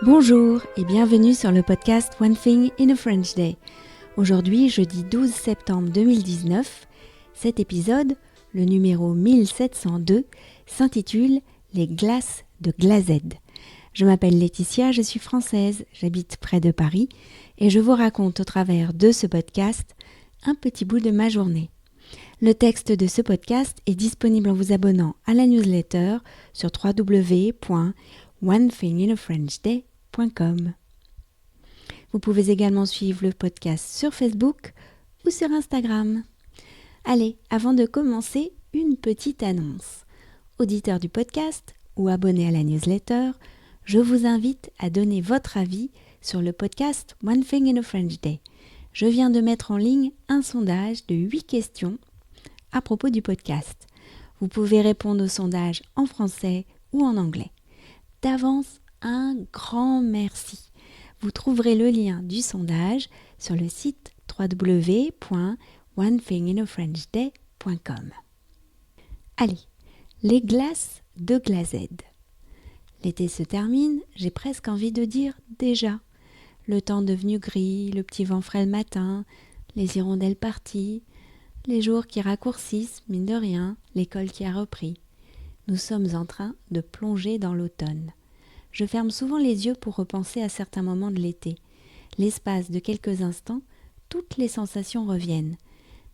Bonjour et bienvenue sur le podcast One Thing in a French Day. Aujourd'hui, jeudi 12 septembre 2019, cet épisode, le numéro 1702, s'intitule « Les glaces de Glazed ». Je m'appelle Laetitia, je suis française, j'habite près de Paris et je vous raconte au travers de ce podcast un petit bout de ma journée. Le texte de ce podcast est disponible en vous abonnant à la newsletter sur www.onethinginafrenchday.com. Vous pouvez également suivre le podcast sur Facebook ou sur Instagram. Allez, avant de commencer, une petite annonce. Auditeurs du podcast ou abonnés à la newsletter, je vous invite à donner votre avis sur le podcast One Thing in a French Day. Je viens de mettre en ligne un sondage de 8 questions à propos du podcast. Vous pouvez répondre au sondage en français ou en anglais. D'avance, un grand merci. Vous trouverez le lien du sondage sur le site www.onethinginafrenchday.com. Allez, les glaces de Glazed. L'été se termine, j'ai presque envie de dire déjà. Le temps devenu gris, le petit vent frais le matin, les hirondelles parties, les jours qui raccourcissent, mine de rien, l'école qui a repris. Nous sommes en train de plonger dans l'automne. Je ferme souvent les yeux pour repenser à certains moments de l'été. L'espace de quelques instants, toutes les sensations reviennent.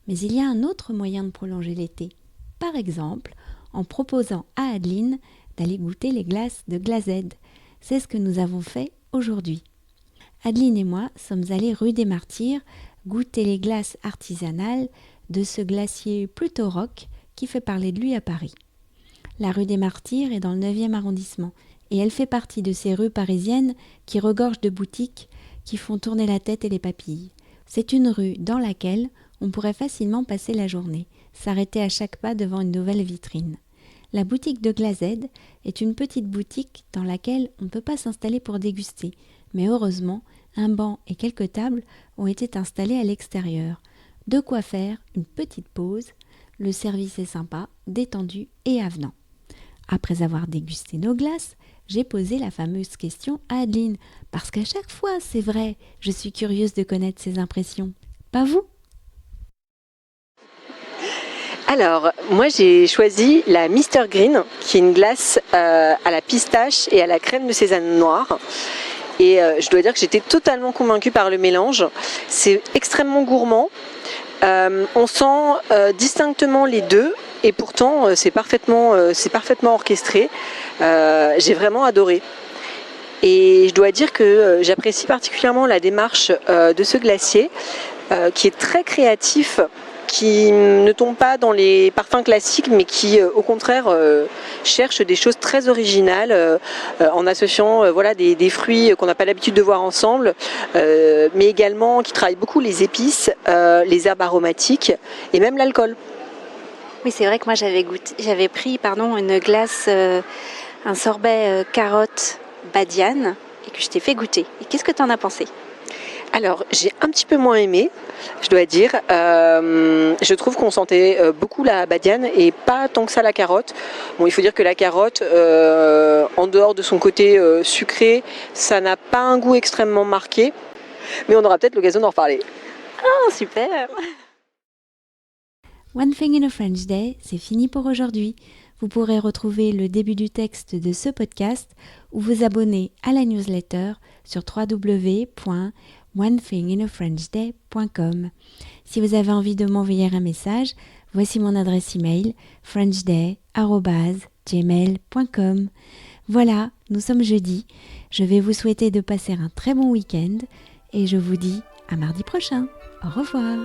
Mais il y a un autre moyen de prolonger l'été. Par exemple, en proposant à Adeline d'aller goûter les glaces de Glazed. C'est ce que nous avons fait aujourd'hui. Adeline et moi sommes allés rue des Martyrs goûter les glaces artisanales de ce glacier plutôt rock qui fait parler de lui à Paris. La rue des Martyrs est dans le 9e arrondissement et elle fait partie de ces rues parisiennes qui regorgent de boutiques qui font tourner la tête et les papilles. C'est une rue dans laquelle on pourrait facilement passer la journée, s'arrêter à chaque pas devant une nouvelle vitrine. La boutique de Glazed est une petite boutique dans laquelle on ne peut pas s'installer pour déguster, mais heureusement, un banc et quelques tables ont été installés à l'extérieur. De quoi faire une petite pause. Le service est sympa, détendu et avenant. Après avoir dégusté nos glaces, j'ai posé la fameuse question à Adeline, parce qu'à chaque fois, c'est vrai, je suis curieuse de connaître ses impressions. Pas vous ? Alors, moi j'ai choisi la Mr Green, qui est une glace à la pistache et à la crème de sésame noire. Et je dois dire que j'étais totalement convaincue par le mélange. C'est extrêmement gourmand. On sent distinctement les deux et pourtant c'est parfaitement orchestré. J'ai vraiment adoré. Et je dois dire que j'apprécie particulièrement la démarche de ce glacier qui est très créatif, qui ne tombe pas dans les parfums classiques, mais qui, au contraire, cherche des choses très originales, en associant des fruits qu'on n'a pas l'habitude de voir ensemble, mais également qui travaille beaucoup les épices, les herbes aromatiques et même l'alcool. Oui, c'est vrai que moi j'avais pris une glace, un sorbet carotte badiane et que je t'ai fait goûter. Et qu'est-ce que tu en as pensé ? Alors, j'ai un petit peu moins aimé, je dois dire. Je trouve qu'on sentait beaucoup la badiane et pas tant que ça la carotte. Bon, il faut dire que la carotte, en dehors de son côté sucré, ça n'a pas un goût extrêmement marqué. Mais on aura peut-être l'occasion d'en reparler. Oh, super! One Thing in a French Day, c'est fini pour aujourd'hui. Vous pourrez retrouver le début du texte de ce podcast ou vous abonner à la newsletter sur www.onethinginafrenchday.com. Si vous avez envie de m'envoyer un message, voici mon adresse email frenchday@gmail.com. Voilà, nous sommes jeudi. Je vais vous souhaiter de passer un très bon week-end et je vous dis à mardi prochain. Au revoir.